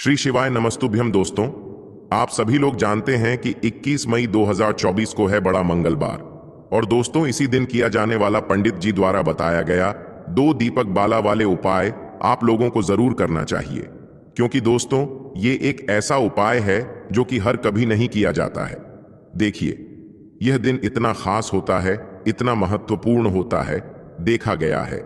श्री शिवाय नमस्तुभ्यम दोस्तों। आप सभी लोग जानते हैं कि 21 मई 2024 को है बड़ा मंगलवार। और दोस्तों, इसी दिन किया जाने वाला पंडित जी द्वारा बताया गया 2 दीपक बाला वाले उपाय आप लोगों को जरूर करना चाहिए, क्योंकि दोस्तों ये एक ऐसा उपाय है जो कि हर कभी नहीं किया जाता है। देखिए, यह दिन इतना खास होता है, इतना महत्वपूर्ण होता है। देखा गया है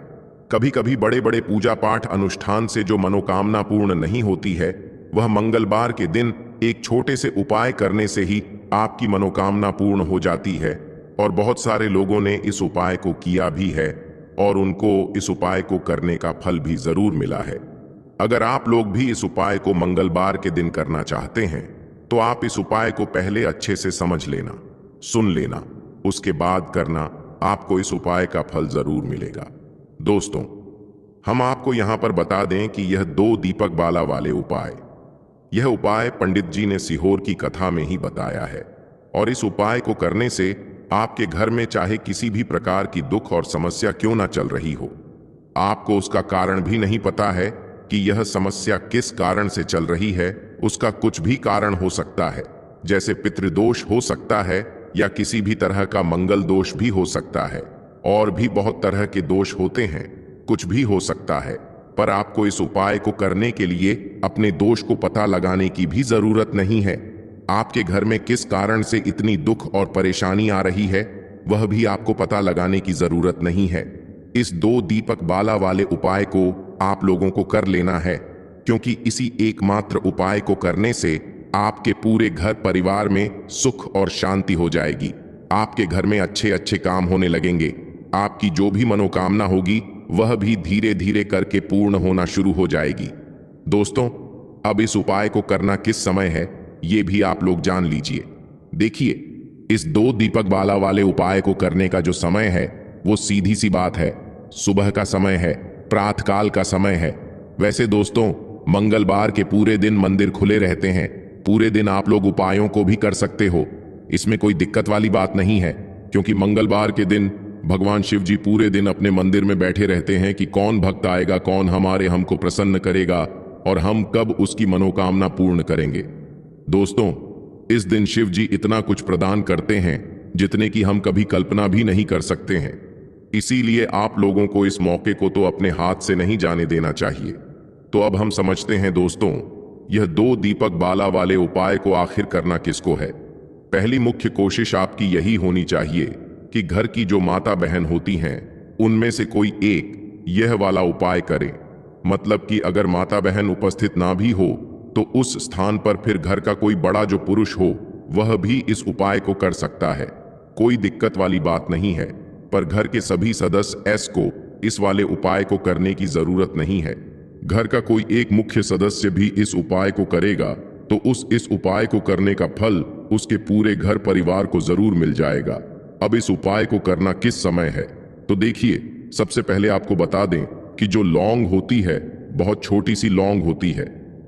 कभी कभी बड़े बड़े पूजा पाठ अनुष्ठान से जो मनोकामना पूर्ण नहीं होती है, वह मंगलवार के दिन एक छोटे से उपाय करने से ही आपकी मनोकामना पूर्ण हो जाती है। और बहुत सारे लोगों ने इस उपाय को किया भी है और उनको इस उपाय को करने का फल भी जरूर मिला है। अगर आप लोग भी इस उपाय को मंगलवार के दिन करना चाहते हैं तो आप इस उपाय को पहले अच्छे से समझ लेना, सुन लेना, उसके बाद करना। आपको इस उपाय का फल जरूर मिलेगा। दोस्तों, हम आपको यहां पर बता दें कि यह 2 दीपक बाला वाले यह उपाय पंडित जी ने सीहोर की कथा में ही बताया है। और इस उपाय को करने से आपके घर में चाहे किसी भी प्रकार की दुख और समस्या क्यों ना चल रही हो, आपको उसका कारण भी नहीं पता है कि यह समस्या किस कारण से चल रही है। उसका कुछ भी कारण हो सकता है, जैसे पितृदोष हो सकता है या किसी भी तरह का मंगल दोष भी हो सकता है, और भी बहुत तरह के दोष होते हैं, कुछ भी हो सकता है। पर आपको इस उपाय को करने के लिए अपने दोष को पता लगाने की भी जरूरत नहीं है। आपके घर में किस कारण से इतनी दुख और परेशानी आ रही है, वह भी आपको पता लगाने की जरूरत नहीं है। इस 2 दीपक बाला वाले उपाय को आप लोगों को कर लेना है, क्योंकि इसी एकमात्र उपाय को करने से आपके पूरे घर परिवार में सुख और शांति हो जाएगी। आपके घर में अच्छे अच्छे काम होने लगेंगे। आपकी जो भी मनोकामना होगी वह भी धीरे धीरे करके पूर्ण होना शुरू हो जाएगी। दोस्तों, अब इस उपाय को करना किस समय है ये भी आप लोग जान लीजिए। देखिए, इस 2 दीपक बाला वाले उपाय को करने का जो समय है वो सीधी सी बात है, सुबह का समय है, प्रातःकाल का समय है। वैसे दोस्तों, मंगलवार के पूरे दिन मंदिर खुले रहते हैं, पूरे दिन आप लोग उपायों को भी कर सकते हो। इसमें कोई दिक्कत वाली बात नहीं है, क्योंकि मंगलवार के दिन भगवान शिव जी पूरे दिन अपने मंदिर में बैठे रहते हैं कि कौन भक्त आएगा, कौन हमको प्रसन्न करेगा और हम कब उसकी मनोकामना पूर्ण करेंगे। दोस्तों, इस दिन शिव जी इतना कुछ प्रदान करते हैं जितने की हम कभी कल्पना भी नहीं कर सकते हैं। इसीलिए आप लोगों को इस मौके को तो अपने हाथ से नहीं जाने देना चाहिए। तो अब हम समझते हैं दोस्तों, यह 2 दीपक बाला वाले उपाय को आखिर करना किसको है। पहली मुख्य कोशिश आपकी यही होनी चाहिए कि घर की जो माता बहन होती हैं उनमें से कोई एक यह वाला उपाय करे। मतलब कि अगर माता बहन उपस्थित ना भी हो तो उस स्थान पर फिर घर का कोई बड़ा जो पुरुष हो वह भी इस उपाय को कर सकता है। कोई दिक्कत वाली बात नहीं है। पर घर के सभी सदस्य को इस वाले उपाय को करने की जरूरत नहीं है। घर का कोई एक मुख्य सदस्य भी इस उपाय को करेगा तो इस उपाय को करने का फल उसके पूरे घर परिवार को जरूर मिल जाएगा। अब इस उपाय को करना किस समय है, तो देखिए, सबसे पहले आपको बता दें कि जो लौंग होती है बहुत छोटी सी लौंग होती है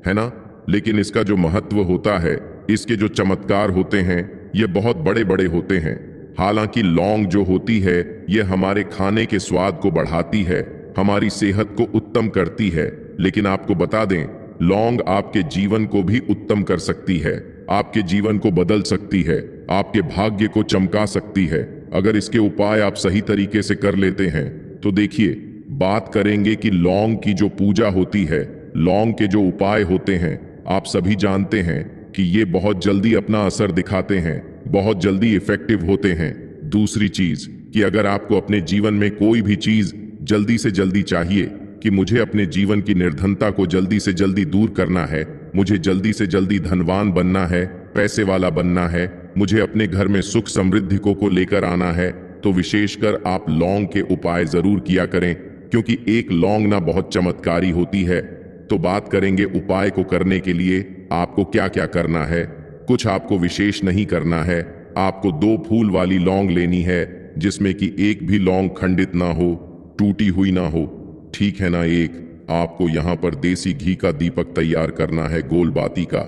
ना, लेकिन इसका जो महत्व होता है, इसके जो चमत्कार होते हैं ये बहुत बड़े बड़े होते हैं। हालांकि लौंग जो होती है ये हमारे खाने के स्वाद को बढ़ाती है, हमारी सेहत को उत्तम करती है, लेकिन आपको बता दें लौंग आपके जीवन को भी उत्तम कर सकती है, आपके जीवन को बदल सकती है, आपके भाग्य को चमका सकती है। अगर इसके उपाय आप सही तरीके से कर लेते हैं तो देखिए, बात करेंगे कि लौंग की जो पूजा होती है, लौंग के जो उपाय होते हैं, आप सभी जानते हैं कि ये बहुत जल्दी अपना असर दिखाते हैं, बहुत जल्दी इफेक्टिव होते हैं। दूसरी चीज कि अगर आपको अपने जीवन में कोई भी चीज जल्दी से जल्दी चाहिए कि मुझे अपने जीवन की निर्धनता को जल्दी से जल्दी दूर करना है, मुझे जल्दी से जल्दी धनवान बनना है, पैसे वाला बनना है, मुझे अपने घर में सुख समृद्धि को लेकर आना है, तो विशेषकर आप लौंग के उपाय जरूर किया करें, क्योंकि एक लौंग ना बहुत चमत्कारी होती है। तो बात करेंगे उपाय को करने के लिए आपको क्या क्या करना है। कुछ आपको विशेष नहीं करना है। आपको 2 फूल वाली लौंग लेनी है, जिसमें कि एक भी लौंग खंडित ना हो, टूटी हुई ना हो, ठीक है ना। एक आपको यहाँ पर देसी घी का दीपक तैयार करना है, गोल बाती का।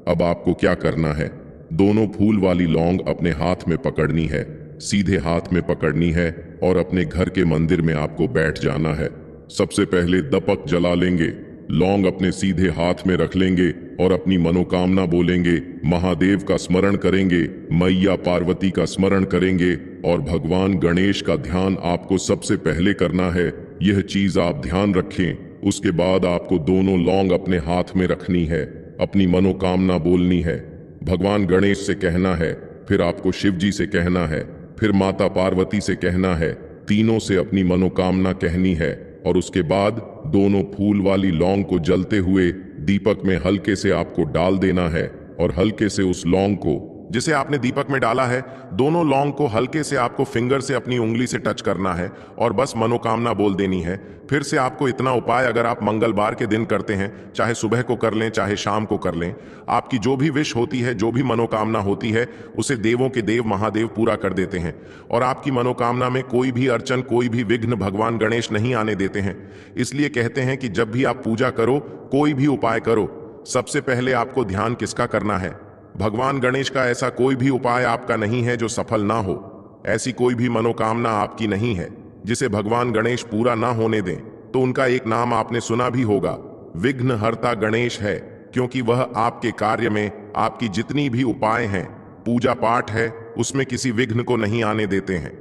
अब आपको क्या करना है, दोनों फूल वाली लौंग अपने हाथ में पकड़नी है, सीधे हाथ में पकड़नी है और अपने घर के मंदिर में आपको बैठ जाना है। सबसे पहले दीपक जला लेंगे, लौंग अपने सीधे हाथ में रख लेंगे और अपनी मनोकामना बोलेंगे, महादेव का स्मरण करेंगे, मैया पार्वती का स्मरण करेंगे और भगवान गणेश का ध्यान आपको सबसे पहले करना है। यह चीज आप ध्यान रखें। उसके बाद आपको दोनों लौंग अपने हाथ में रखनी है, अपनी मनोकामना बोलनी है, भगवान गणेश से कहना है, फिर आपको शिव जी से कहना है, फिर माता पार्वती से कहना है, तीनों से अपनी मनोकामना कहनी है और उसके बाद दोनों फूल वाली लौंग को जलते हुए दीपक में हल्के से आपको डाल देना है और हल्के से उस लौंग को जिसे आपने दीपक में डाला है, दोनों लौंग को हल्के से आपको फिंगर से अपनी उंगली से टच करना है और बस मनोकामना बोल देनी है। फिर से आपको इतना उपाय अगर आप मंगलवार के दिन करते हैं, चाहे सुबह को कर लें चाहे शाम को कर लें, आपकी जो भी विश होती है, जो भी मनोकामना होती है, उसे देवों के देव महादेव पूरा कर देते हैं और आपकी मनोकामना में कोई भी अड़चन, कोई भी विघ्न भगवान गणेश नहीं आने देते हैं। इसलिए कहते हैं कि जब भी आप पूजा करो, कोई भी उपाय करो, सबसे पहले आपको ध्यान किसका करना है? भगवान गणेश का। ऐसा कोई भी उपाय आपका नहीं है जो सफल ना हो, ऐसी कोई भी मनोकामना आपकी नहीं है जिसे भगवान गणेश पूरा ना होने दें। तो उनका एक नाम आपने सुना भी होगा, विघ्नहर्ता गणेश है, क्योंकि वह आपके कार्य में आपकी जितनी भी उपाय हैं, पूजा पाठ है, उसमें किसी विघ्न को नहीं आने देते हैं।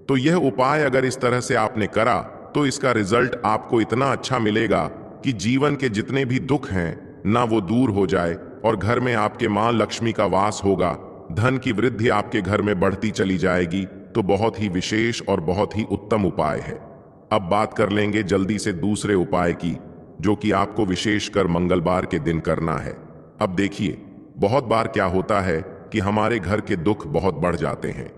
तो यह उपाय अगर इस तरह से आपने करा तो इसका रिजल्ट आपको इतना अच्छा मिलेगा कि जीवन के जितने भी दुख हैं ना वो दूर हो जाए और घर में आपके मां लक्ष्मी का वास होगा, धन की वृद्धि आपके घर में बढ़ती चली जाएगी। तो बहुत ही विशेष और बहुत ही उत्तम उपाय है। अब बात कर लेंगे जल्दी से दूसरे उपाय की, जो कि आपको विशेषकर मंगलवार के दिन करना है। अब देखिए, बहुत बार क्या होता है कि हमारे घर के दुख बहुत बढ़ जाते हैं।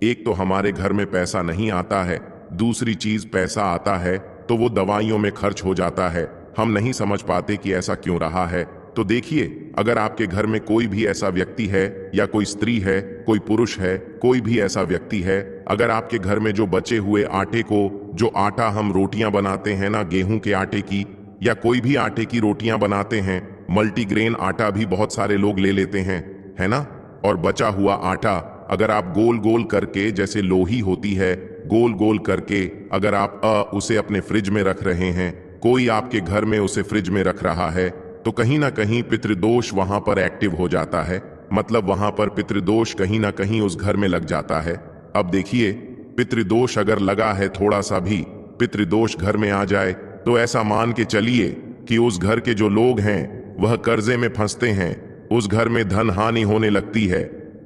एक तो हमारे घर में पैसा नहीं आता है, दूसरी चीज पैसा आता है तो वो दवाइयों में खर्च हो जाता है। हम नहीं समझ पाते कि ऐसा क्यों रहा है। तो देखिए, अगर आपके घर में कोई भी ऐसा व्यक्ति है, या कोई स्त्री है, कोई पुरुष है, कोई भी ऐसा व्यक्ति है, अगर आपके घर में जो बचे हुए आटे को, जो आटा हम रोटियां बनाते हैं ना, गेहूं के आटे की या कोई भी आटे की रोटियां बनाते हैं, मल्टीग्रेन आटा भी बहुत सारे लोग ले लेते हैं, है ना। और बचा हुआ आटा अगर आप गोल गोल करके, जैसे लोही होती है, गोल गोल करके अगर आप उसे अपने फ्रिज में रख रहे हैं, कोई आपके घर में उसे फ्रिज में रख रहा है, तो कहीं ना कहीं पितृदोष वहां पर एक्टिव हो जाता है। मतलब वहां पर पितृदोष कहीं ना कहीं उस घर में लग जाता है। अब देखिए, पितृदोष अगर लगा है, थोड़ा सा भी पितृदोष घर में आ जाए तो ऐसा मान के चलिए कि उस घर के जो लोग हैं वह कर्जे में फंसते हैं, उस घर में धन हानि होने लगती है।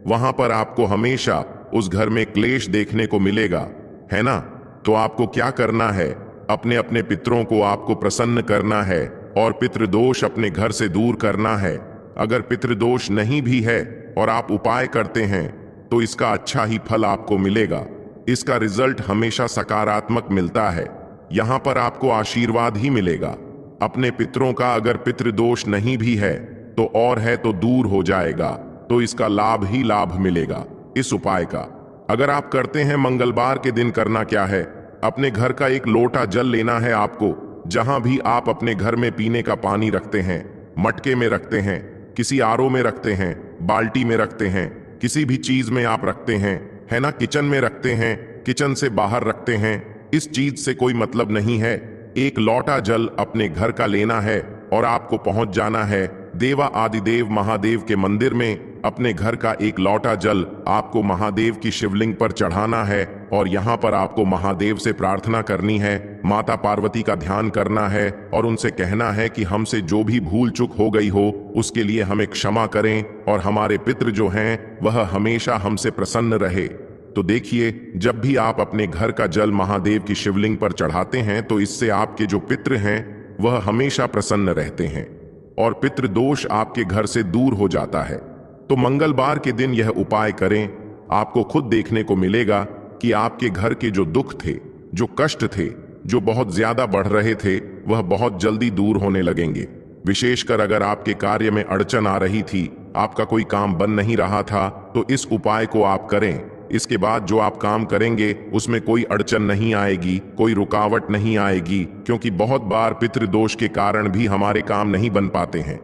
वहां पर आपको हमेशा उस घर में क्लेश देखने को मिलेगा, है ना। तो आपको क्या करना है? अपने अपने पितरों को आपको प्रसन्न करना है और पितृदोष अपने घर से दूर करना है। अगर पितृदोष नहीं भी है और आप उपाय करते हैं तो इसका अच्छा ही फल आपको मिलेगा। इसका रिजल्ट हमेशा सकारात्मक मिलता है। यहां पर आपको आशीर्वाद ही मिलेगा। अपने पितरों का अगर पितृदोष नहीं भी है तो और है तो दूर हो जाएगा, तो इसका लाभ ही लाभ मिलेगा इस उपाय का। अगर आप करते हैं, मंगलवार के दिन करना क्या है? अपने घर का एक लोटा जल लेना है आपको। जहां भी आप अपने घर में पीने का पानी रखते हैं, मटके में रखते हैं, किसी आरओ में रखते हैं, बाल्टी में रखते हैं, किसी भी चीज में आप रखते हैं, है ना, किचन में रखते हैं, किचन से बाहर रखते हैं, इस चीज से कोई मतलब नहीं है। एक लोटा जल अपने घर का लेना है और आपको पहुंच जाना है देवा आदिदेव महादेव के मंदिर में। अपने घर का एक लोटा जल आपको महादेव की शिवलिंग पर चढ़ाना है और यहाँ पर आपको महादेव से प्रार्थना करनी है, माता पार्वती का ध्यान करना है और उनसे कहना है कि हमसे जो भी भूल चूक हो गई हो उसके लिए हमें क्षमा करें और हमारे पितृ जो हैं वह हमेशा हमसे प्रसन्न रहे। तो देखिए, जब भी आप अपने घर का जल महादेव की शिवलिंग पर चढ़ाते हैं तो इससे आपके जो पितृ हैं वह हमेशा प्रसन्न रहते हैं और पितृदोष आपके घर से दूर हो जाता है। तो मंगलवार के दिन यह उपाय करें, आपको खुद देखने को मिलेगा कि आपके घर के जो दुख थे, जो कष्ट थे, जो बहुत ज्यादा बढ़ रहे थे, वह बहुत जल्दी दूर होने लगेंगे। विशेषकर अगर आपके कार्य में अड़चन आ रही थी, आपका कोई काम बन नहीं रहा था, तो इस उपाय को आप करें। इसके बाद जो आप काम करेंगे उसमें कोई अड़चन नहीं आएगी, कोई रुकावट नहीं आएगी, क्योंकि बहुत बार पितृदोष के कारण भी हमारे काम नहीं बन पाते हैं।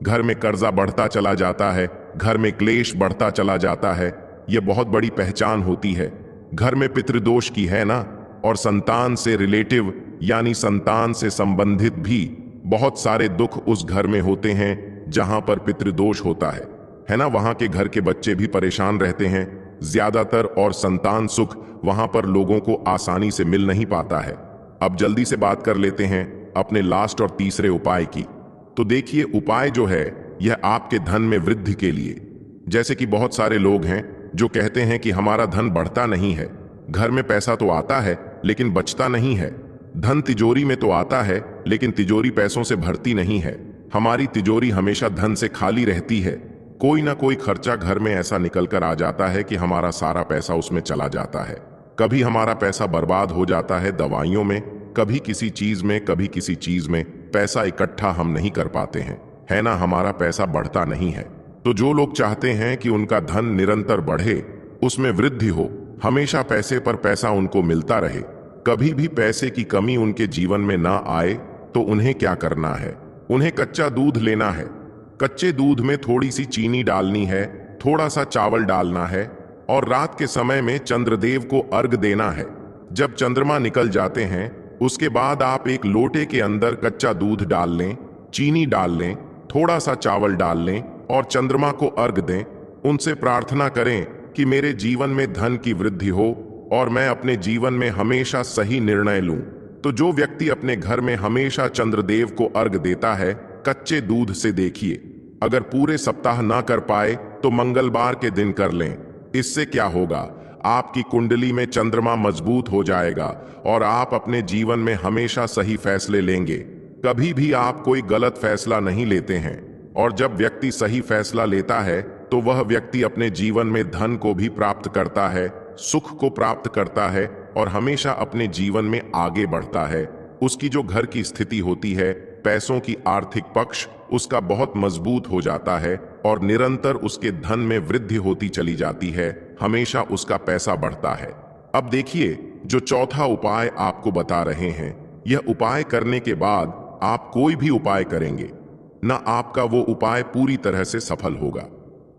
घर में कर्जा बढ़ता चला जाता है, घर में क्लेश बढ़ता चला जाता है। यह बहुत बड़ी पहचान होती है घर में पितृदोष की, है ना। और संतान से रिलेटिव यानी संतान से संबंधित भी बहुत सारे दुख उस घर में होते हैं, जहां पर पितृदोष होता है ना, वहां के घर के बच्चे भी परेशान रहते हैं ज्यादातर, और संतान सुख वहां पर लोगों को आसानी से मिल नहीं पाता है। अब जल्दी से बात कर लेते हैं अपने लास्ट और तीसरे उपाय की। तो देखिए, उपाय जो है यह आपके धन में वृद्धि के लिए। जैसे कि बहुत सारे लोग हैं जो कहते हैं कि हमारा धन बढ़ता नहीं है, घर में पैसा तो आता है लेकिन बचता नहीं है, धन तिजोरी में तो आता है लेकिन तिजोरी पैसों से भरती नहीं है, हमारी तिजोरी हमेशा धन से खाली रहती है, कोई ना कोई खर्चा घर में ऐसा निकल कर आ जाता है कि हमारा सारा पैसा उसमें चला जाता है। कभी हमारा पैसा बर्बाद हो जाता है दवाइयों में, कभी किसी चीज में, कभी किसी चीज में। पैसा इकट्ठा हम नहीं कर पाते हैं, है ना, हमारा पैसा बढ़ता नहीं है। तो जो लोग चाहते हैं कि उनका धन निरंतर बढ़े, उसमें वृद्धि हो, हमेशा पैसे पर पैसा उनको मिलता रहे, कभी भी पैसे की कमी उनके जीवन में ना आए, तो उन्हें क्या करना है? उन्हें कच्चा दूध लेना है। कच्चे दूध में थोड़ी सी चीनी डालनी है, थोड़ा सा चावल डालना है, और रात के समय में चंद्रदेव को अर्घ देना है। जब चंद्रमा निकल जाते हैं, उसके बाद आप एक लोटे के अंदर कच्चा दूध डाल लें, चीनी डाल लें, थोड़ा सा चावल डाल लें और चंद्रमा को अर्घ दें। उनसे प्रार्थना करें कि मेरे जीवन में धन की वृद्धि हो और मैं अपने जीवन में हमेशा सही निर्णय लूं। तो जो व्यक्ति अपने घर में हमेशा चंद्रदेव को अर्घ देता है कच्चे दूध से, देखिए, अगर पूरे सप्ताह ना कर पाए तो मंगलवार के दिन कर लें। इससे क्या होगा, आपकी कुंडली में चंद्रमा मजबूत हो जाएगा और आप अपने जीवन में हमेशा सही फैसले लेंगे। कभी भी आप कोई गलत फैसला नहीं लेते हैं, और जब व्यक्ति सही फैसला लेता है तो वह व्यक्ति अपने जीवन में धन को भी प्राप्त करता है, सुख को प्राप्त करता है और हमेशा अपने जीवन में आगे बढ़ता है। उसकी जो घर की स्थिति होती है, पैसों की आर्थिक पक्ष उसका बहुत मजबूत हो जाता है और निरंतर उसके धन में वृद्धि होती चली जाती है, हमेशा उसका पैसा बढ़ता है। अब देखिए, जो चौथा उपाय आपको बता रहे हैं, यह उपाय करने के बाद आप कोई भी उपाय करेंगे ना, आपका वो उपाय पूरी तरह से सफल होगा।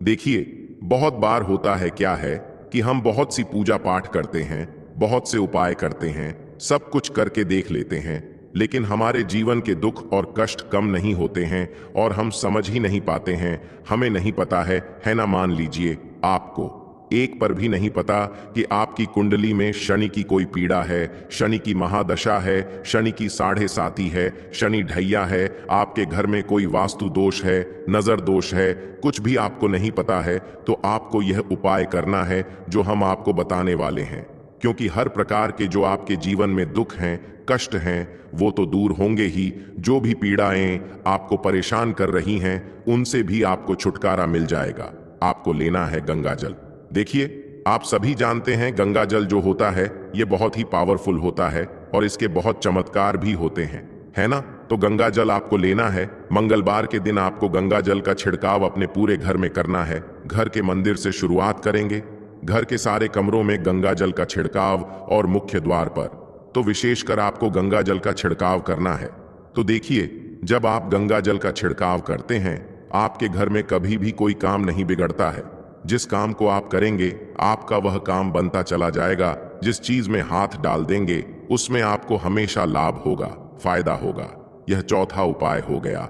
देखिए, बहुत बार होता है क्या है कि हम बहुत सी पूजा पाठ करते हैं, बहुत से उपाय करते हैं, सब कुछ करके देख लेते हैं, लेकिन हमारे जीवन के दुख और कष्ट कम नहीं होते हैं और हम समझ ही नहीं पाते हैं, हमें नहीं पता है ना। मान लीजिए आपको एक पर भी नहीं पता कि आपकी कुंडली में शनि की कोई पीड़ा है, शनि की महादशा है, शनि की 7.5 है, शनि ढैया है, आपके घर में कोई वास्तु दोष है, नजर दोष है, कुछ भी आपको नहीं पता है, तो आपको यह उपाय करना है जो हम आपको बताने वाले हैं। क्योंकि हर प्रकार के जो आपके जीवन में दुख हैं, कष्ट हैं, वो तो दूर होंगे ही। जो भी पीड़ाएं आपको परेशान कर रही हैं, उनसे भी आपको छुटकारा मिल जाएगा। आपको लेना है गंगा जल। देखिए, आप सभी जानते हैं गंगा जल जो होता है ये बहुत ही पावरफुल होता है और इसके बहुत चमत्कार भी होते हैं, है ना। तो गंगा जल आपको लेना है। मंगलवार के दिन आपको गंगा जल का छिड़काव अपने पूरे घर में करना है। घर के मंदिर से शुरुआत करेंगे, घर के सारे कमरों में गंगा जल का छिड़काव और मुख्य द्वार पर तो विशेषकर आपको गंगा जल का छिड़काव करना है। तो देखिए, जब आप गंगा जल का छिड़काव करते हैं, आपके घर में कभी भी कोई काम नहीं बिगड़ता है। जिस काम को आप करेंगे, आपका वह काम बनता चला जाएगा। जिस चीज में हाथ डाल देंगे, उसमें आपको हमेशा लाभ होगा, फायदा होगा। यह चौथा उपाय हो गया।